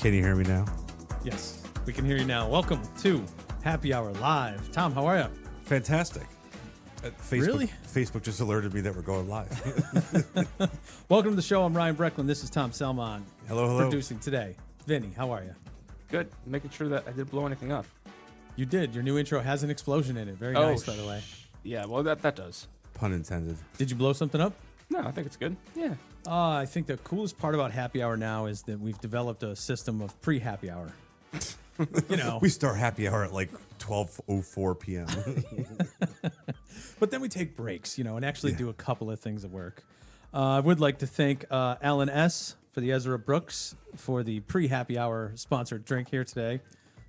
Can you hear me now? Yes, we can hear you now. Welcome to Happy Hour Live. Tom, how are you? Fantastic. Facebook, Really? Facebook just alerted me that we're going live. Welcome to the show. I'm Ryan Brecklin. This is Tom Selman. Hello. Producing today. Vinny, how are you? Good. Making sure that I didn't blow anything up. You did. Your new intro has an explosion in it. Very nice, by the way. Yeah, well, that does. Pun intended. Did you blow something up? No, I think it's good. Yeah. I think the coolest part about Happy Hour now is that we've developed a system of pre-Happy Hour. You know, We start happy hour at like 12:04 p.m. but then we take breaks, and actually do a couple of things at work. I would like to thank Alan S. for the Ezra Brooks for the pre-Happy Hour sponsored drink here today.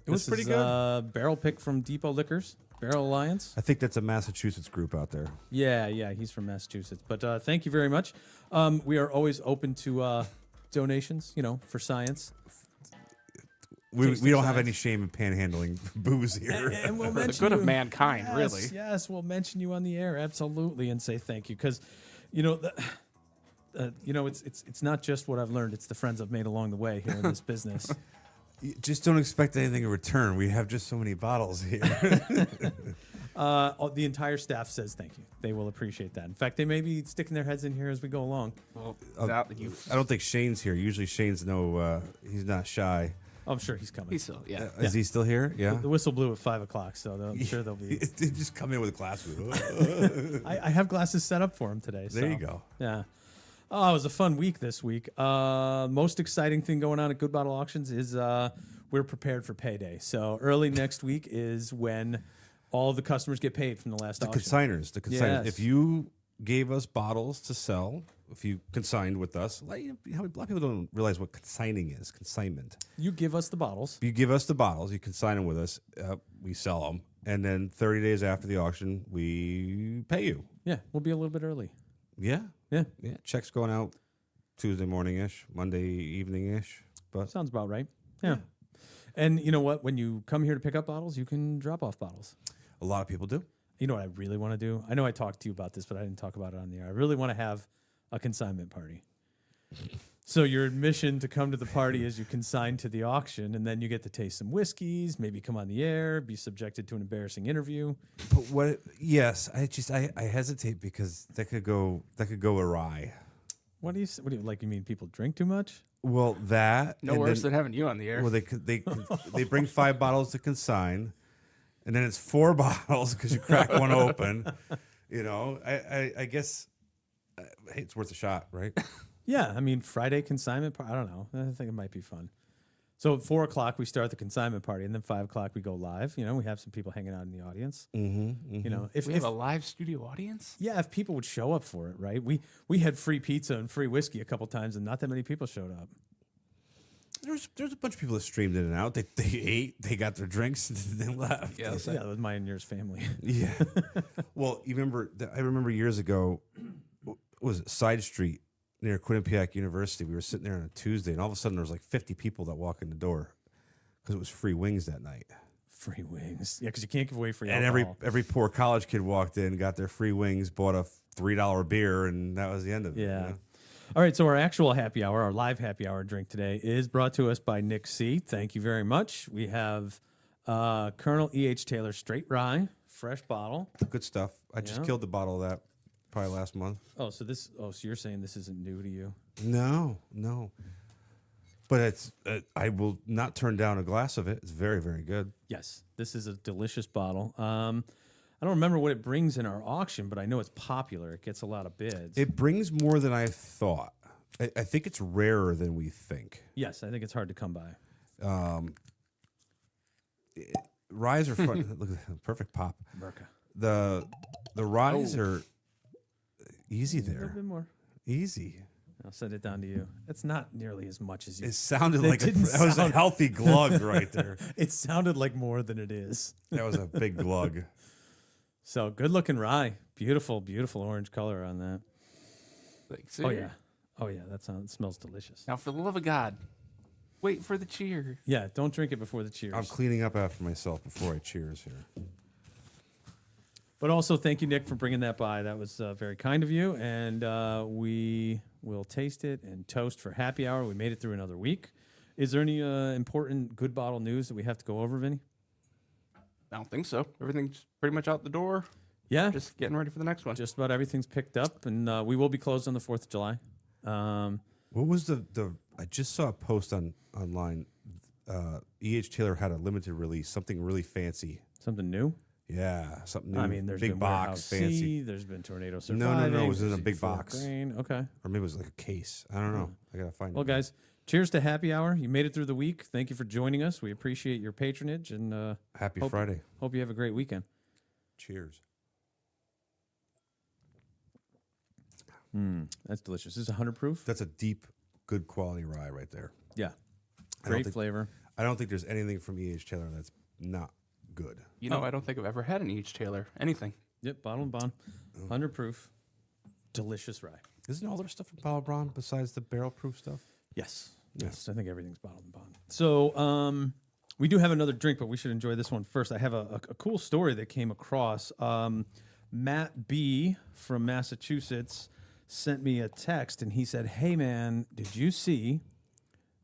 It was pretty good. Barrel pick from Depot Liquors, Barrel Alliance. I think that's a Massachusetts group out there. Yeah, he's from Massachusetts. But thank you very much. We are always open to donations, for science. We don't have any shame in panhandling booze here. And we'll For the mention good of you- mankind, yes, really. Yes, we'll mention you on the air, absolutely, and say thank you. Because, it's not just what I've learned; it's the friends I've made along the way here in this business. You just don't expect anything in return. We have just so many bottles here. The entire staff says thank you. They will appreciate that. In fact, they may be sticking their heads in here as we go along. Well, I don't think Shane's here. Usually Shane's he's not shy. I'm sure he's coming. he's still, yeah. Is he still here? Yeah. The whistle blew at 5 o'clock, so I'm sure they'll be. They just come in with glasses. I have glasses set up for him today. There so, you go. Yeah. Oh, it was a fun week this week. Most exciting thing going on at Good Bottle Auctions is we're prepared for payday. So early next week is when all of the customers get paid from the last auction. The consigners. Yes. If you gave us bottles to sell, if you consigned with us, a lot of people don't realize what consigning is. Consignment. You give us the bottles. If you give us the bottles, you consign them with us. We sell them, and then 30 days after the auction, we pay you. Yeah, we'll be a little bit early. Yeah. Yeah. Checks going out Tuesday morning ish, Monday evening ish. But Sounds about right. Yeah. And you know what? When you come here to pick up bottles, you can drop off bottles. a lot of people do. You know what I really want to do? I know I talked to you about this, but I didn't talk about it on the air. I really want to have a consignment party. So your admission to come to the party is you consign to the auction, and then you get to taste some whiskeys, maybe come on the air, be subjected to an embarrassing interview. But what? Yes, I hesitate because that could go awry. What do you like? You mean people drink too much? Well, that No worse than having you on the air. Well, they bring 5 bottles to consign, and then it's 4 bottles because you crack one open. I guess hey, it's worth a shot, right? Yeah, I mean Friday consignment party. I don't know. I think it might be fun. So at 4 o'clock we start the consignment party, and then 5 o'clock we go live. We have some people hanging out in the audience. If we have a live studio audience? if people would show up for it, right? We had free pizza and free whiskey a couple times, and not that many people showed up. There's a bunch of people that streamed in and out. They ate, they got their drinks, and then left. Yeah, that was mine and yours family. Yeah. Well, I remember years ago, what was it, Side Street near Quinnipiac University? We were sitting there on a Tuesday, and all of a sudden there was like 50 people that walk in the door because it was free wings that night. Free wings, yeah, because you can't give away free And alcohol. every poor college kid walked in, got their free wings, bought a $3 beer, and that was the end of it. Yeah. All right, so our actual happy hour, our live happy hour drink today is brought to us by Nick C. Thank you very much. We have Colonel E.H. Taylor Straight Rye, fresh bottle. Good stuff. I just killed the bottle of that probably last month. So you're saying this isn't new to you? No. But it's I will not turn down a glass of it. It's very, very good. Yes, this is a delicious bottle. I don't remember what it brings in our auction, but I know it's popular. It gets a lot of bids. It brings more than I thought. I think it's rarer than we think. Yes, I think it's hard to come by. Ryes are fun. Look at that, perfect pop. Merca. The ryes are easy A little there. bit more. Easy. I'll send it down to you. It's not nearly as much as you. It sounded That like that was a sound- healthy glug right there. It sounded like more than it is. That was a big glug. So good looking rye. Beautiful, beautiful orange color on that. Like, Oh yeah. It smells delicious. Now, for the love of God, wait for the cheer. Yeah, don't drink it before the cheers. I'm cleaning up after myself before I cheers here. But also, thank you, Nick, for bringing that by. That was very kind of you. And we will taste it and toast for happy hour. We made it through another week. Is there any important good bottle news that we have to go over, Vinny? I don't think so. Everything's pretty much out the door. Yeah, Just getting ready for the next one. just about everything's picked up, and we will be closed on the 4th of July. What was the? I just saw a post online. E.H. Taylor had a limited release, something really fancy. Something new? Yeah, something new. I mean, there's big been box, Warehouse fancy. C, there's been Tornado No, Surviving. no, it was in a there's big Fort box. Grain. Okay. Or maybe it was like a case. I don't know. I gotta find Well, it. guys, cheers to Happy Hour. You made it through the week. Thank you for joining us. We appreciate your patronage, and Happy hope- Friday. hope you have a great weekend. Cheers. That's delicious. This is 100 proof? That's a deep, good quality rye right there. Yeah. I don't Great think- flavor. I don't think there's anything from E.H. Taylor that's not good. You know, I don't think I've ever had an H. Taylor. Anything. Yep, bottle and bond. 100 proof. Delicious rye. Isn't all their stuff from Bottle Braun besides the barrel proof stuff? Yes. Yes, I think everything's bottled and bond. So we do have another drink, but we should enjoy this one first. I have a cool story that came across. Matt B. from Massachusetts sent me a text, and he said, hey, man, did you see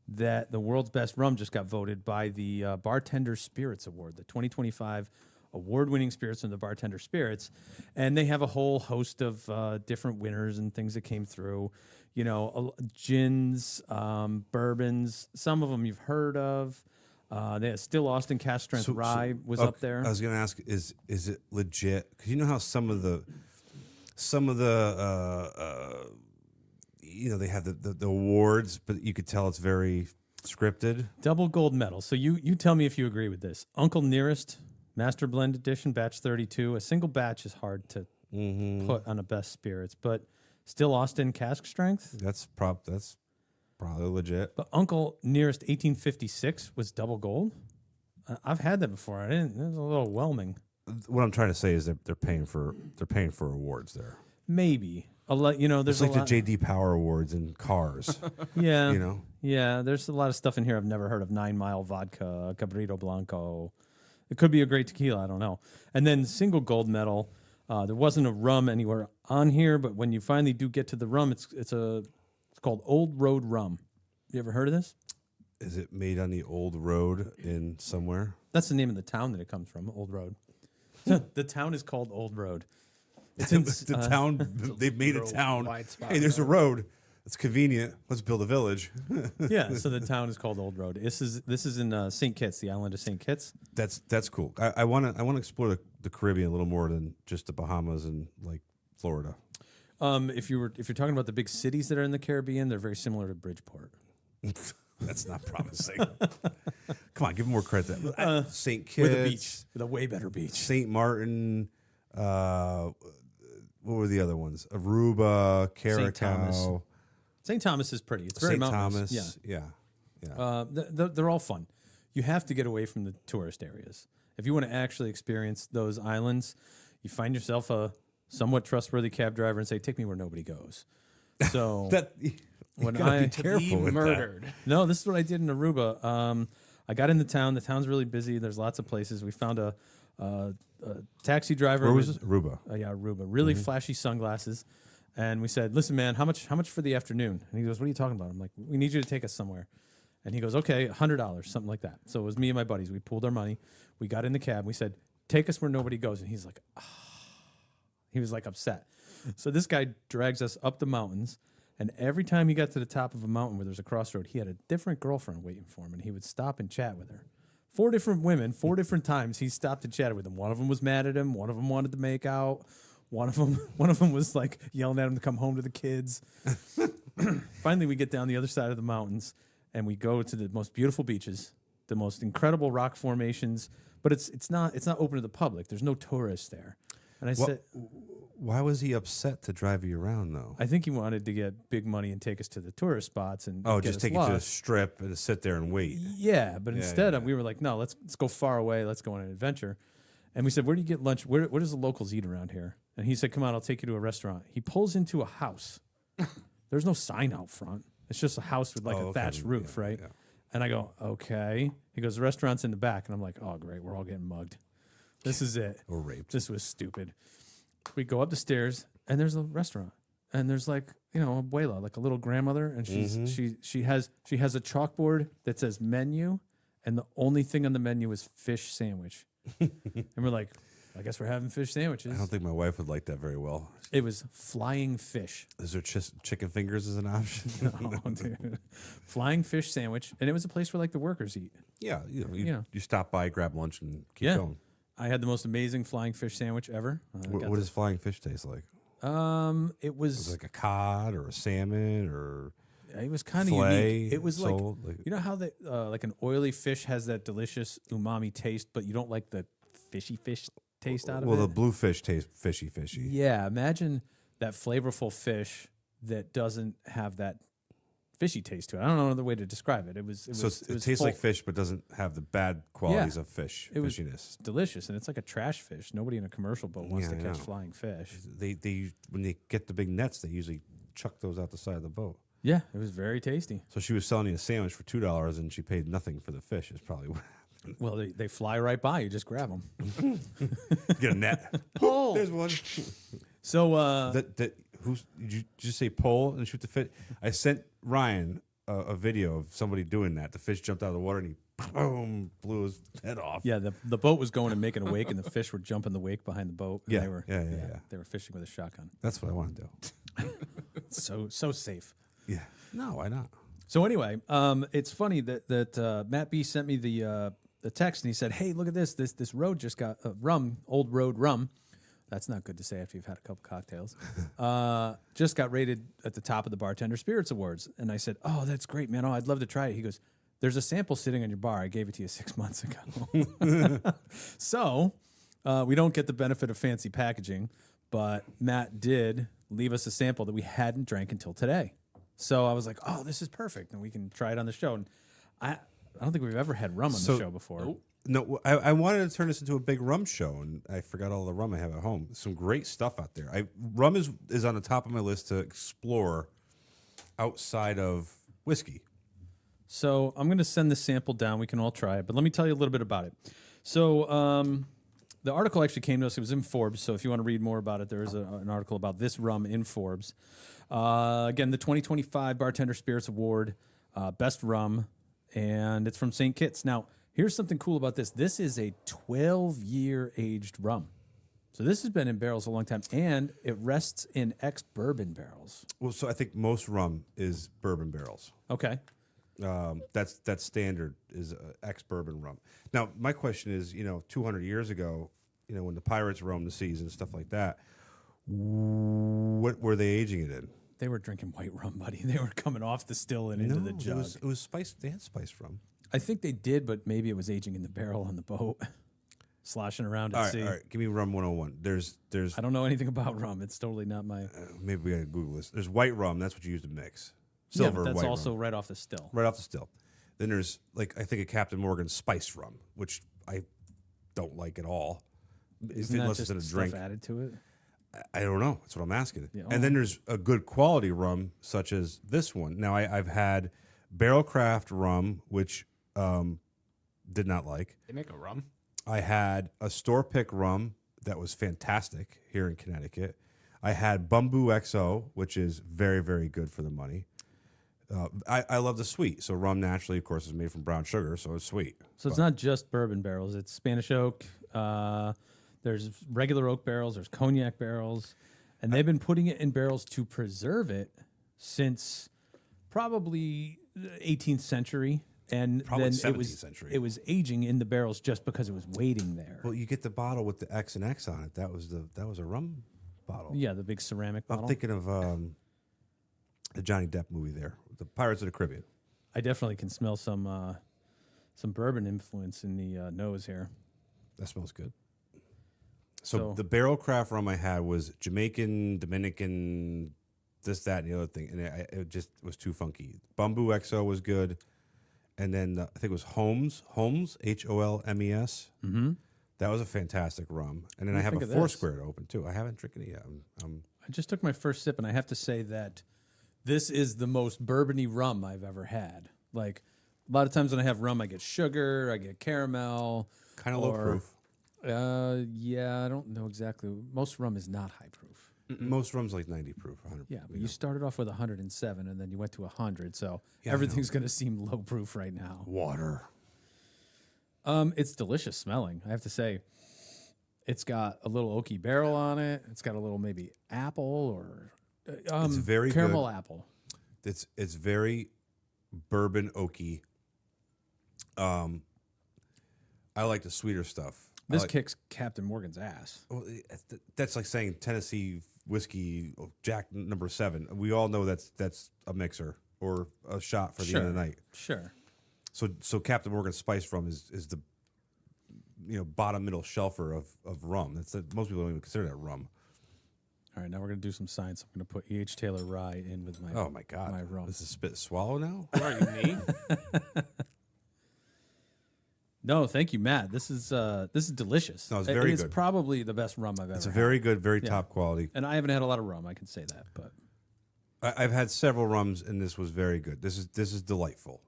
that the world's best rum just got voted by the Bartender Spirits Award, the 2025 award-winning spirits from the Bartender Spirits, and they have a whole host of different winners and things that came through. You know, gins, bourbons. Some of them you've heard of. They had Still Austin Cast Strength Rye was up there. I was going to ask, is it legit? Because you know how some of the you know, they have the awards, but you could tell it's very scripted. Double gold medal. So you tell me if you agree with this. Uncle Nearest Master Blend Edition, batch 32. A single batch is hard to put on a best spirits, but Still Austin Cask Strength. That's probably legit. But Uncle Nearest 1856 was double gold. I've had that before. I didn't. It was a little whelming. What I'm trying to say is that they're paying for awards there. Maybe a lot. You know, there's It's like a lot. the JD Power Awards in cars. Yeah, You know, yeah. There's a lot of stuff in here I've never heard of. 9 Mile Vodka, Cabrito Blanco. It could be a great tequila. I don't know. And then single gold medal. There wasn't a rum anywhere on here, but when you finally do get to the rum, it's called Old Road Rum. You ever heard of this? is it made on the old road in somewhere? That's the name of the town that it comes from, Old Road. The town is called Old Road. It's in, the town. They've made a real town. wide spot Hey, there's a road. It's convenient. Let's build a village. yeah, so the town is called Old Road. This is in St. Kitts, the island of St. Kitts. That's cool. I want to explore the Caribbean a little more than just the Bahamas and like Florida. If you're talking about the big cities that are in the Caribbean, they're very similar to Bridgeport. That's not promising. Come on, give them more credit. St. Kitts, With a beach, with a way better beach. St. Martin. What were the other ones? Aruba, Caracas, St. Thomas is pretty. It's very St. mountainous. Thomas. Yeah. They're all fun. You have to get away from the tourist areas. If you want to actually experience those islands, you find yourself a somewhat trustworthy cab driver and say, "Take me where nobody goes." So when I careful with murdered. no, this is what I did in Aruba. I got into town. The town's really busy. There's lots of places. We found a taxi driver. Where was with- this? Aruba. Yeah, Aruba. Really flashy sunglasses. And we said, listen, man, how much for the afternoon? And he goes, what are you talking about? I'm like, we need you to take us somewhere. And he goes, okay, $100, something like that. So it was me and my buddies. We pooled our money. We got in the cab. We said, take us where nobody goes. And he's like, he was like upset. So this guy drags us up the mountains. And every time he got to the top of a mountain where there's a crossroad, he had a different girlfriend waiting for him. And he would stop and chat with her. 4 different women, 4 different times he stopped and chatted with them. One of them was mad at him. One of them wanted to make out. One of them was like yelling at him to come home to the kids. Finally, we get down the other side of the mountains and we go to the most beautiful beaches, the most incredible rock formations. But it's not open to the public. There's no tourists there. And I said, Why was he upset to drive you around though? I think he wanted to get big money and take us to the tourist spots and get just us take you to the lost. strip and sit there and wait. Yeah, but instead yeah. we were like, no, let's go far away. Let's go on an adventure. And we said, where do you get lunch? Where does the locals eat around here? And he said, come on, I'll take you to a restaurant. He pulls into a house. There's no sign out front. It's just a house with like a thatched roof, right? Yeah. And I go, okay. He goes, the restaurant's in the back. And I'm like, oh, great. We're all getting mugged. This is it. Or raped. This was stupid. We go up the stairs, and there's a restaurant. And there's like, abuela, like a little grandmother, and she has a chalkboard that says menu, and the only thing on the menu is fish sandwich. And we're like, I guess we're having fish sandwiches. I don't think my wife would like that very well. It was flying fish. Is there chicken fingers as an option? No, dude. Flying fish sandwich, and it was a place where like the workers eat. Yeah, you stop by, grab lunch, and keep going. I had the most amazing flying fish sandwich ever. What does flying fish taste like? It was like a cod or a salmon or it was kind of unique. It was like you know how like an oily fish has that delicious umami taste, but you don't like the fishy fish taste out of it. Well, the blue fish tastes fishy. Yeah, imagine that flavorful fish that doesn't have that fishy taste to it. I don't know another way to describe it. It tastes like fish, but doesn't have the bad qualities of fish. Fishiness. Was delicious, and it's like a trash fish. Nobody in a commercial boat wants to catch flying fish. They when they get the big nets, they usually chuck those out the side of the boat. Yeah, it was very tasty. So she was selling you a sandwich for $2, and she paid nothing for the fish. Is probably what happened. Well, they fly right by. You just grab them. Get a net. Pull. There's one. So did you just say pull and shoot the fish? I sent Ryan a video of somebody doing that. The fish jumped out of the water and he boom blew his head off. Yeah, the boat was going and making a wake, and the fish were jumping the wake behind the boat. Yeah, they were, yeah. They were fishing with a shotgun. That's what I want to do. So safe. Yeah. No, why not? So anyway, it's funny that Matt B sent me the text, and he said, "Hey, look at this road just got old road rum. That's not good to say after you've had a couple cocktails. Just got rated at the top of the Bartender Spirits Awards." And I said, "Oh, that's great, man. Oh, I'd love to try it." He goes, "There's a sample sitting on your bar. I gave it to you 6 months ago." So we don't get the benefit of fancy packaging, but Matt did leave us a sample that we hadn't drank until today. So I was like, "Oh, this is perfect, and we can try it on the show." And I don't think we've ever had rum on the show before. Nope. No, I wanted to turn this into a big rum show, and I forgot all the rum I have at home. Some great stuff out there. Rum is on the top of my list to explore outside of whiskey. So I'm going to send the sample down. We can all try it, but let me tell you a little bit about it. So the article actually came to us. It was in Forbes. So if you want to read more about it, there is an article about this rum in Forbes. Again, the 2025 Bartender Spirits Award, Best Rum, and it's from St. Kitts. Now, here's something cool about this. This is a 12-year aged rum. So this has been in barrels a long time, and it rests in ex-bourbon barrels. Well, so I think most rum is bourbon barrels. Okay. That's standard is ex-bourbon rum. Now, my question is, 200 years ago, when the pirates roamed the seas and stuff like that, what were they aging it in? They were drinking white rum, buddy. They were coming off the still and into the jug. It was spiced. They had spiced rum. I think they did, but maybe it was aging in the barrel on the boat, sloshing around at sea. All right, give me rum 101. There's. I don't know anything about rum. It's totally not my. Maybe we gotta Google this. There's white rum. That's what you use to mix. Silver, Silver, but that's white also rum. right off the still. Right off the still. Then there's I think a Captain Morgan spiced rum, which I don't like at all. Isn't that unless just it's in a stuff drink. added to it? I don't know. That's what I'm asking. Yeah. And then there's a good quality rum, such as this one. Now, I've had barrel craft rum, which did not like. They make a rum. I had a store pick rum that was fantastic here in Connecticut. I had Bamboo XO, which is very, very good for the money. I love the sweet. So rum naturally, of course, is made from brown sugar, so it's sweet. So it's not just bourbon barrels. It's Spanish oak. There's regular oak barrels. There's cognac barrels. And they've been putting it in barrels to preserve it since probably the 18th century. And Probably then 17th century. it was aging in the barrels just because it was waiting there. Well, you get the bottle with the X and X on it. That was a rum bottle. Yeah, the big ceramic bottle. I'm thinking of the Johnny Depp movie there, the Pirates of the Caribbean. I definitely can smell some bourbon influence in the nose here. That smells good. So the barrel craft rum I had was Jamaican, Dominican, this, that, and the other thing, and it just was too funky. Bamboo XO was good, and then I think it was Holmes, Holmes, Mm-hmm. That was a fantastic rum. And then I have a Foursquare to open too. I haven't drinking it yet. I just took my first sip, and I have to say that this is the most bourbony rum I've ever had. Like a lot of times when I have rum, I get sugar, I get caramel, kind of low proof. Yeah, I don't know exactly. Most rum is not high proof. Most rum's like 90 proof, 100. Yeah, but you started off with 107 and then you went to 100, so Yeah, I everything's going to seem low proof right now. Water. It's delicious smelling, I have to say. It's got a little oaky barrel on it. It's got a little maybe apple or It's very caramel good. apple. It's very bourbon oaky. I like the sweeter stuff. This kicks Captain Morgan's ass. Well, that's like saying Tennessee whiskey Jack number 7. We all know that's a mixer or a shot for the end of the night. Sure. So Captain Morgan's spice rum is the bottom middle shelfer of rum. Most people don't even consider that rum. All right, now we're going to do some science. I'm going to put E.H. Taylor rye in with my Oh my God! my rum. This is spit and swallow now. Who are you, me? No, thank you, Matt. This is delicious. No, it's very It's good. probably the best rum I've ever It's a had. very good, very top quality. And I haven't had a lot of rum, I can say that, but I've had several rums, and this was very good. This is delightful.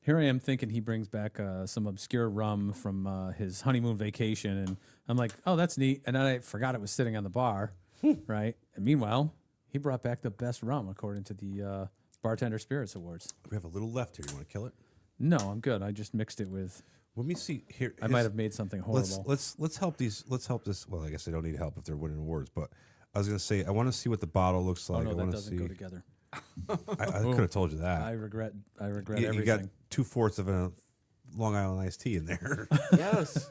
here I am thinking he brings back some obscure rum from his honeymoon vacation, and I'm like, oh, that's neat. And then I forgot it was sitting on the bar, right? And meanwhile, he brought back the best rum according to the Bartender Spirits Awards. We have a little left here. You want to kill it? No, I'm good. I just mixed it with. Let me see here. I might have made something horrible. Let's help these. Let's help this. Well, I guess they don't need help if they're winning awards. But I was gonna say I want to see what the bottle looks like. oh no, I that want to doesn't see. go together. I could have told you that. I regret You everything. got 2/4 of a Long Island iced tea in there. Yes.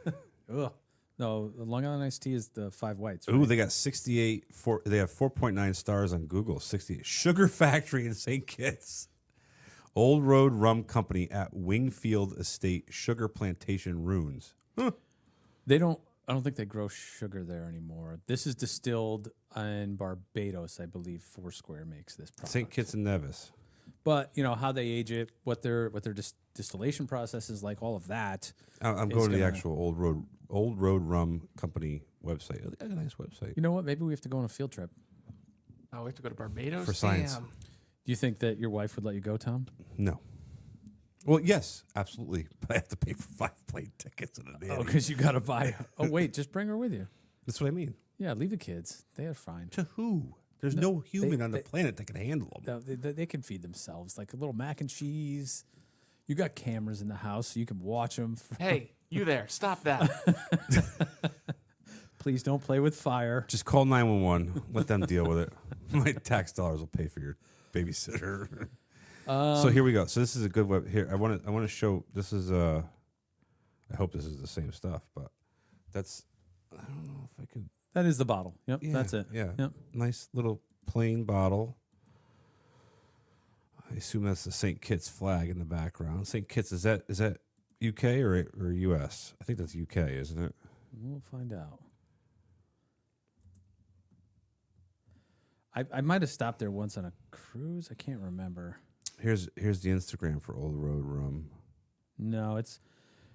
Ugh. No, the Long Island iced tea is the 5 whites. Ooh, they got 68. They have 4.9 stars on Google. 68. Sugar Factory in St. Kitts. Old Road Rum Company at Wingfield Estate, Sugar Plantation Ruins. They don't. I don't think they grow sugar there anymore. This is distilled in Barbados, I believe. Foursquare makes this product. St. Kitts and Nevis. But you know how they age it, what their distillation process is like, all of that. I'm It's going to the gonna- actual Old Road Rum Company website. They got a nice website. You know what? Maybe we have to go on a field trip. Oh, we have to go to Barbados For science. Damn. Do you think that your wife would let you go, Tom? No. Well, yes, absolutely. But I have to pay for 5 plane tickets and a nanny. Oh, because you got to buy. Oh, wait, just bring her with you. That's what I mean. Yeah, leave the kids. They are fine. To who? There's no human on the they- planet that can handle them. No, they can feed themselves. Like a little mac and cheese. You got cameras in the house, so you can watch them. Hey, you there. Stop that. Please don't play with fire. Just call 911. Let them deal with it. My tax dollars will pay for your babysitter. So here we go. So this is a good web. Here I want to show. This is I hope this is the same stuff, but that's. I don't know if I could. That is the bottle. Yep, Yeah, that's it. Yeah. Yep. Nice little plain bottle. I assume that's the St. Kitts flag in the background. St. Kitts is that UK or US? I think that's UK, isn't it? We'll find out. I might have stopped there once on a cruise. I can't remember. Here's the Instagram for Old Road Rum. No, it's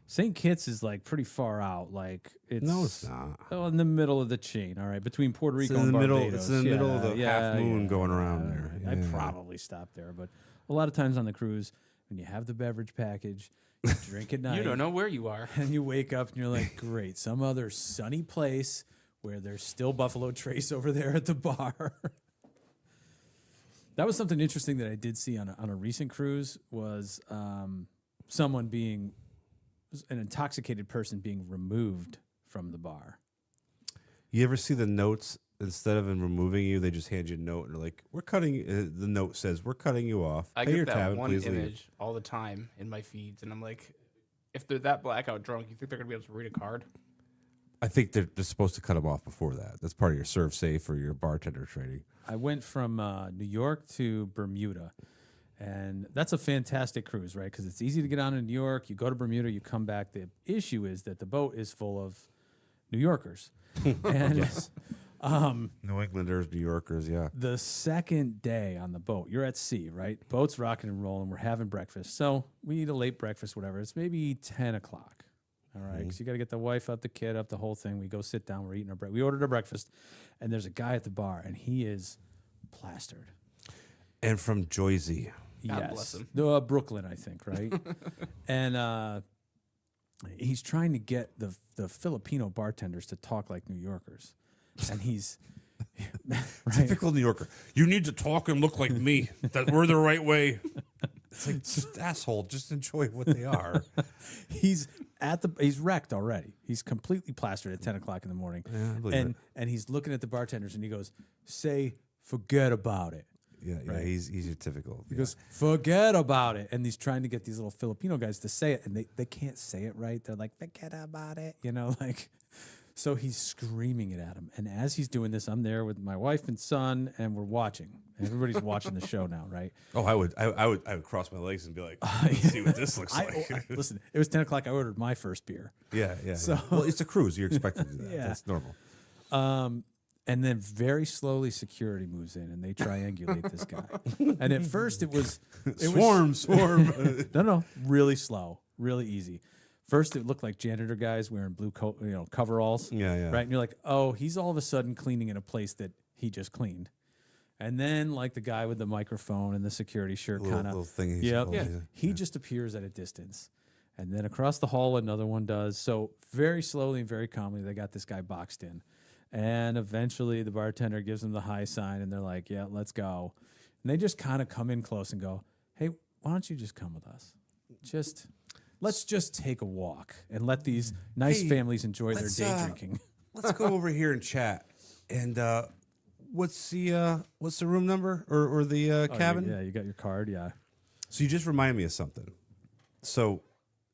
St. Kitts is like pretty far out. Like it's No, it's not. Oh, in the middle of the chain. All right, between Puerto It's Rico in and the middle. Barbados. It's in the middle of the Yeah, half moon yeah, going around yeah. there. I Yeah. probably stopped there, but a lot of times on the cruise, when you have the beverage package, you drink at night. You don't know where you are. And you wake up and you're like, great, some other sunny place where there's still Buffalo Trace over there at the bar. That was something interesting that I did see on a recent cruise was someone being an intoxicated person being removed from the bar. You ever see the notes instead of them removing you, they just hand you a note and they're like, "We're cutting." The note says, "We're cutting you off. I Pay your get that tab and one please leave." image all the time in my feeds, and I'm like, if they're that blackout drunk, you think they're gonna be able to read a card? I think they're supposed to cut them off before that. That's part of your serve safe or your bartender training. I went from New York to Bermuda, and that's a fantastic cruise, right? Because it's easy to get on in New York. You go to Bermuda, you come back. The issue is that the boat is full of New Yorkers. And New Englanders, New Yorkers, yeah. the second day on the boat, you're at sea, right? Boat's rocking and rolling. We're having breakfast. So we eat a late breakfast, whatever. It's maybe 10 o'clock. All right, because you got to get the wife up, the kid up, the whole thing. We go sit down. We're eating our breakfast. We ordered our breakfast, and there's a guy at the bar, and he is plastered. And from Jersey. God bless him. Brooklyn, I think, right? And he's trying to get the Filipino bartenders to talk like New Yorkers, and he's Right. Typical New Yorker. You need to talk and look like me. That we're the right way. It's like, just asshole. Just enjoy what they are. He's wrecked already. He's completely plastered at 10 o'clock in the morning. Yeah, I believe and he's looking at the bartenders and he goes, say, forget about it. Yeah, Right. he's your typical. He goes, forget about it. And he's trying to get these little Filipino guys to say it, and they can't say it right. They're like, forget about it. So he's screaming it at him. And as he's doing this, I'm there with my wife and son, and we're watching. Everybody's watching the show now, right? Oh, I would cross my legs and be like, let's see what this looks like. Listen, it was 10 o'clock. I ordered my first beer. Yeah. So- Well, it's a cruise. You're expected to do that. Yeah. That's normal. And then very slowly security moves in and they triangulate this guy. And at first it was Swarm. no, really slow, really easy. First it looked like janitor guys wearing blue coveralls. Yeah. Right? And you're like, "Oh, he's all of a sudden cleaning in a place that he just cleaned." And then like the guy with the microphone and the security shirt kind Little of thing. he's Yep. holding. He just appears at a distance. And then across the hall, another one does. So very slowly and very calmly, they got this guy boxed in. And eventually the bartender gives them the high sign and they're like, yeah, let's go. And they just kind of come in close and go, hey, why don't you just come with us? Let's just take a walk and let these nice Hey, families enjoy their let's, day drinking. Let's go over here and chat. And what's the room number or the cabin? Yeah, you got your card. Yeah. So you just reminded me of something. So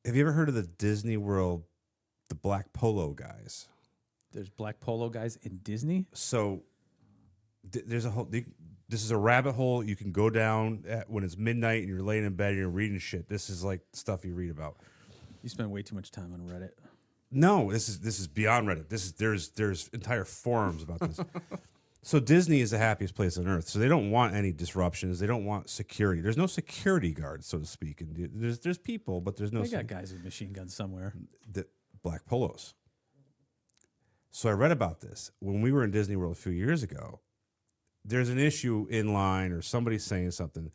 have you ever heard of the Disney World, the Black Polo guys? There's black polo guys in Disney. So there's a whole. This is a rabbit hole you can go down when it's midnight and you're laying in bed and you're reading shit. This is like stuff you read about. You spend way too much time on Reddit. No, this is beyond Reddit. There's entire forums about this. So Disney is the happiest place on earth. So they don't want any disruptions. They don't want security. There's no security guards, so to speak. And there's people, but there's no. They got guys with machine guns somewhere. The black polos. So I read about this when we were in Disney World a few years ago. There's an issue in line or somebody's saying something.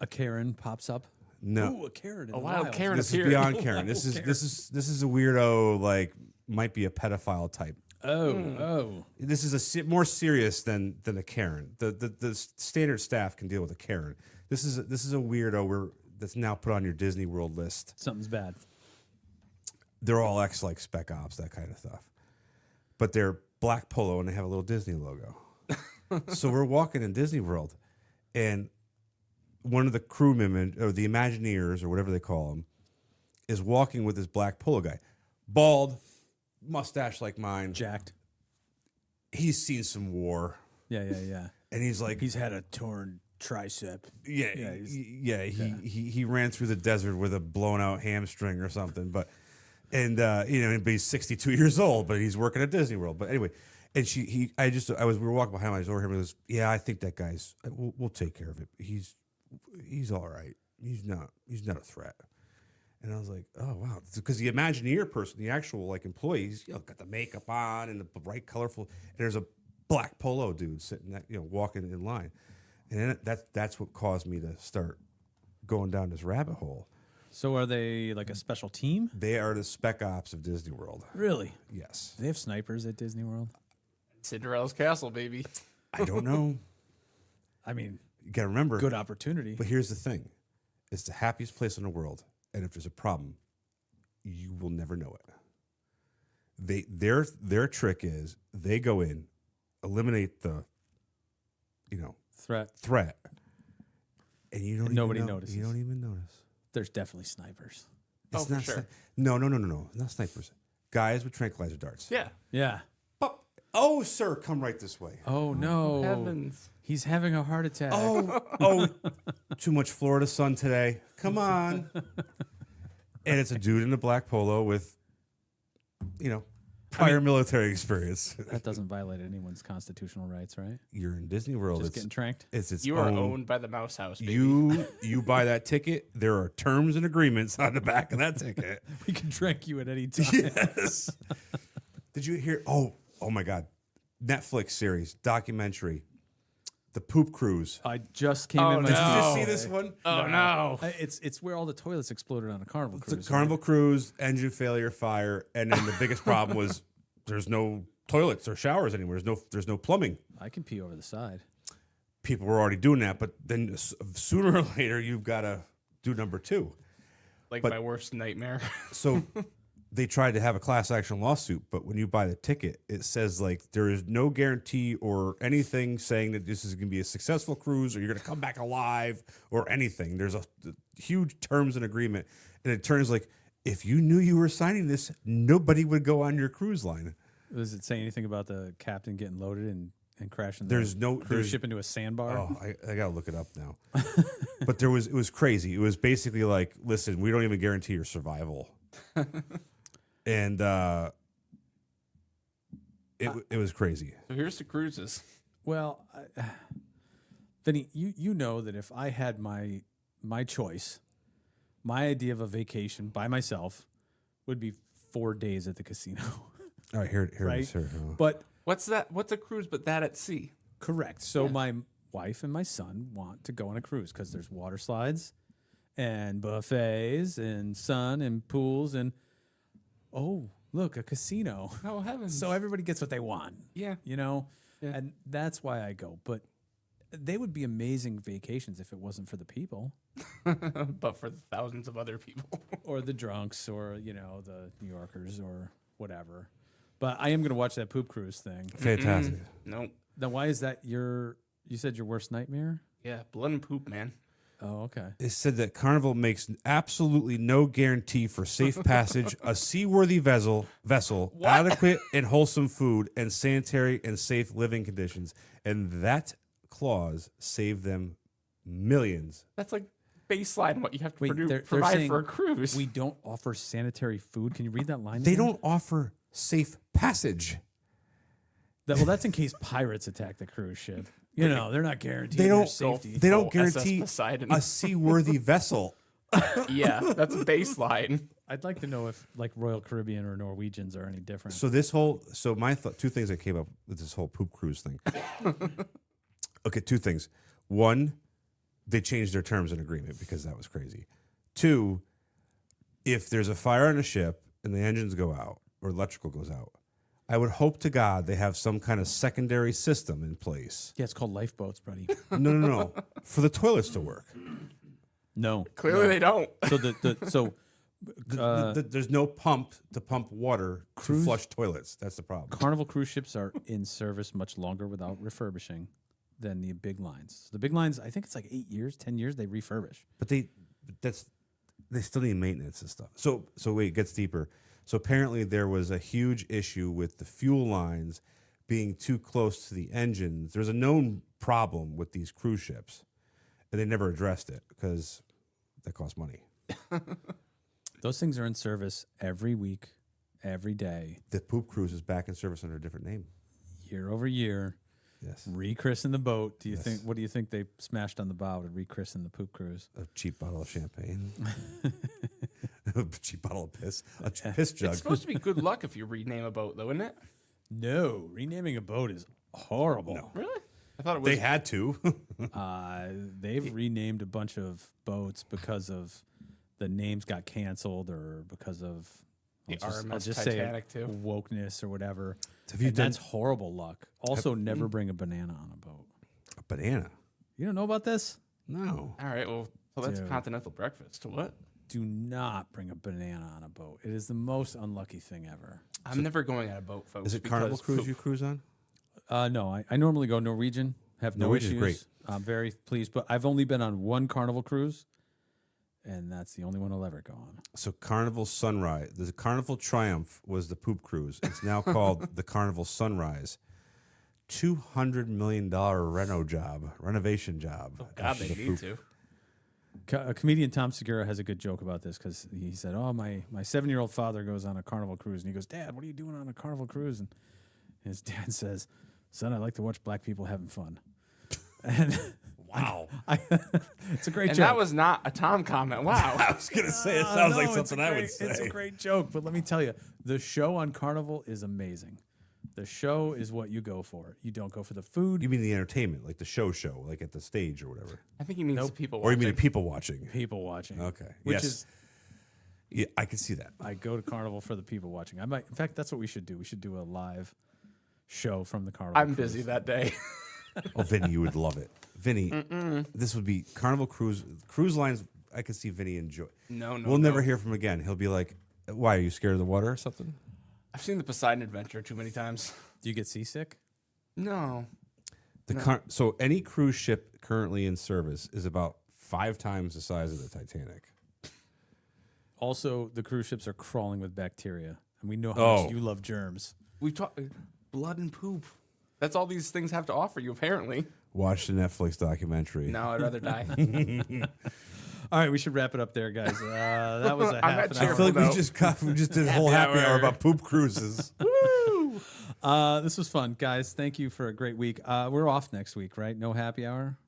A Karen pops up. No, Ooh, a Karen. In A the wild wild. Karen this is appeared. beyond Karen. This is a weirdo, like might be a pedophile type. Oh. This is more serious than a Karen. The standard staff can deal with a Karen. This is a weirdo that's now put on your Disney World list. Something's bad. They're all like Spec Ops, that kind of stuff. But they're black polo and they have a little Disney logo. So we're walking in Disney World, and one of the crewmen or the Imagineers or whatever they call them is walking with this black polo guy, bald, mustache like mine, Jacked. He's seen some war, Yeah. and he's like, He's had a torn tricep. he ran through the desert with a blown out hamstring or something, but he's 62 years old, but he's working at Disney World. But anyway, and we were walking behind him. I was over him. And he goes, yeah, I think that guy's. We'll take care of it. He's all right. He's not a threat. And I was like, oh wow, because the Imagineer person, the actual like employee, he's got the makeup on and the bright, colorful. And there's a black polo dude sitting, walking in line, and then that's what caused me to start going down this rabbit hole. So are they like a special team? They are the Spec Ops of Disney World. Really? Yes. Do they have snipers at Disney World? Cinderella's castle, baby. I don't know. I mean, You got to remember. good opportunity. But here's the thing. It's the happiest place in the world. And if there's a problem, you will never know it. Their trick is they go in, eliminate the, Threat. and you don't. Nobody even know. notices. You don't even notice. There's definitely snipers. Oh, It's for not sure. No, not snipers. Guys with tranquilizer darts. Yeah. Yeah. Oh, sir, come right this way. Oh no. Heavens. He's having a heart attack. Oh, too much Florida sun today. Come on. And it's a dude in a black polo with, prior military experience. That doesn't violate anyone's constitutional rights, right? You're in Disney World. Just getting tranked. It's its You are own. owned by the Mouse House, baby. You buy that ticket. There are terms and agreements on the back of that ticket. We can trank you at any time. Yes. Did you hear? Oh my God. Netflix series, documentary, The Poop Cruise. I just came Oh, in my no. Did you No. just see this one? Oh, no. It's where all the toilets exploded on a Carnival It's a cruise. Carnival cruise, engine failure, fire, and then the biggest problem was there's no toilets or showers anywhere. There's no plumbing. I can pee over the side. People were already doing that, but then sooner or later you've got to do number 2. Like But- my worst nightmare. So they tried to have a class action lawsuit, but when you buy the ticket, it says like there is no guarantee or anything saying that this is going to be a successful cruise or you're going to come back alive or anything. There's a huge terms and agreement, and it turns like if you knew you were signing this, nobody would go on your cruise line. Does it say anything about the captain getting loaded and crashing There's the no- cruise there's- ship into a sandbar? Oh, I gotta look it up now. But it was crazy. It was basically like, listen, we don't even guarantee your survival. And it was crazy. So here's the cruises. Well, Vinny, you know that if I had my choice, my idea of a vacation by myself would be 4 days at the casino. All right, here it Right? is. Here. But What's that? What's a cruise but that at sea? correct. So my wife and my son want to go on a cruise because there's water slides and buffets and sun and pools and look, a casino. Oh heavens! So everybody gets what they want. yeah, You know? Yeah. And that's why I go. But they would be amazing vacations if it wasn't for the people but for the thousands of other people. or the drunks or, the New Yorkers or whatever. But I am going to watch that poop cruise thing. Fantastic. Nope. Now, why is that you said your worst nightmare? Yeah, blood and poop, man. Oh, okay. It said that Carnival makes absolutely no guarantee for safe passage, a seaworthy vessel, adequate and wholesome food, and sanitary and safe living conditions. And that clause saved them millions. That's like baseline what you have to Wait, they're provide saying for a cruise. We don't offer sanitary food. Can you read that line? They again? don't offer safe passage. That's in case pirates attack the cruise ship. They're not guaranteed They their don't. safety. They don't Full SS guarantee Poseidon. a seaworthy vessel. Yeah, that's baseline. I'd like to know if like Royal Caribbean or Norwegians are any different. So my two things that came up with this whole poop cruise thing. Okay, 2 things. 1, they changed their terms and agreement because that was crazy. 2, if there's a fire on a ship and the engines go out or electrical goes out, I would hope to God they have some kind of secondary system in place. Yeah, it's called lifeboats, buddy. No. For the toilets to work. No, Clearly they don't. So There's no pump to pump water to flush toilets. That's the problem. Carnival cruise ships are in service much longer without refurbishing than the big lines. So the big lines, I think it's like 8 years, 10 years they refurbish. But they still need maintenance and stuff. So wait, it gets deeper. So apparently there was a huge issue with the fuel lines being too close to the engines. There's a known problem with these cruise ships, and they never addressed it because that costs money. Those things are in service every week, every day, The poop cruise is back in service under a different name. year over year. Yes, Rechristen the boat. Yes. Think? What do you think they smashed on the bow to rechristen the poop cruise? a cheap bottle of champagne, a cheap bottle of piss, a piss jug. It's supposed to be good luck if you rename a boat, though, isn't it? No, renaming a boat is horrible. No. Really? I thought it was. They had to. They've renamed a bunch of boats because of the names got canceled or because of The I'll RMS just say it, Titanic, too. wokeness or whatever. Have you And done that's horrible luck. Also, never bring a banana on a boat. a banana? You don't know about this? No. All right, well, so that's Dude. continental breakfast. What? Do not bring a banana on a boat. It is the most unlucky thing ever. I'm never going on a boat, folks. Is it Carnival because cruise poop. you cruise on? No, I normally go Norwegian. Have no Norwegian's issues. great. I'm very pleased, but I've only been on one Carnival cruise, and that's the only one I'll ever go on. So Carnival Sunrise, the Carnival Triumph was the poop cruise. It's now called the Carnival Sunrise. $200 million renovation job. God, after they the need poop. to. A comedian Tom Segura has a good joke about this because he said, "Oh, my 7-year-old father goes on a Carnival cruise, and he goes, Dad, what are you doing on a Carnival cruise?" And his dad says, "Son, I like to watch black people having fun." And Wow. it's a great And joke. that was not a Tom comment. Wow. I was going to say, it sounds No, like it's something I would It's a say. great joke, but let me tell you, the show on Carnival is amazing. The show is what you go for. You don't go for the food. You mean the entertainment, like the show, like at the stage or whatever? I think he means the people Or you mean watching. the people watching? People watching. Okay. Which Yes. is Yeah, I can see that. I go to Carnival for the people watching. In fact, that's what we should do. We should do a live show from the Carnival. I'm cruise. busy that day. Oh, Vinny, you would love it. Vinny, this would be Carnival cruise lines. I could see Vinny enjoy. No. We'll never hear from him again. He'll be like, "Why are you scared of the water or something?" I've seen the Poseidon Adventure too many times. Do you get seasick? No. So any cruise ship currently in service is about 5 times the size of the Titanic. Also, the cruise ships are crawling with bacteria, and we know how much you love germs. We talk blood and poop. That's all these things have to offer you, apparently. Watch the Netflix documentary. No, I'd rather die. All right, we should wrap it up there, guys. That was a I'm half not an I hour. feel like No. we just did a whole happy hour about poop cruises. This was fun, guys. Thank you for a great week. We're off next week, right? No happy hour.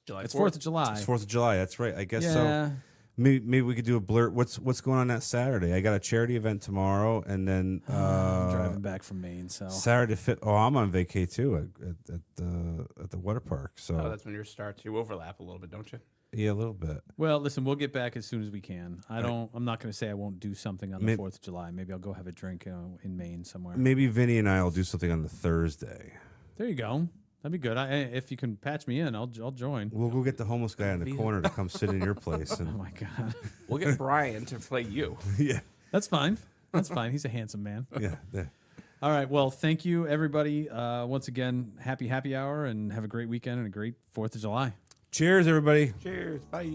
July It's 4th of July. It's 4th of July. That's right. I guess Yeah. so. Maybe we could do a blurt. What's going on that Saturday? I got a charity event tomorrow, and then I'm driving back from Maine, so Saturday fit. Oh, I'm on vacay too at the water park. So Oh, that's when yours starts. You overlap a little bit, don't you? yeah, a little bit. well, listen, we'll get back as soon as we can. I'm not going to say I won't do something on the 4th of July. Maybe I'll go have a drink in Maine somewhere. Maybe Vinny and I will do something on the Thursday. There you go. That'd be good. If you can patch me in, I'll join. We'll go get the homeless guy in the corner to come sit in your place. Oh And my god, We'll get Brian to play you. yeah, that's fine. That's fine. He's a handsome man. yeah. All right. Well, thank you, everybody. Once again, happy hour, and have a great weekend and a great 4th of July. Cheers, everybody. Cheers. Bye.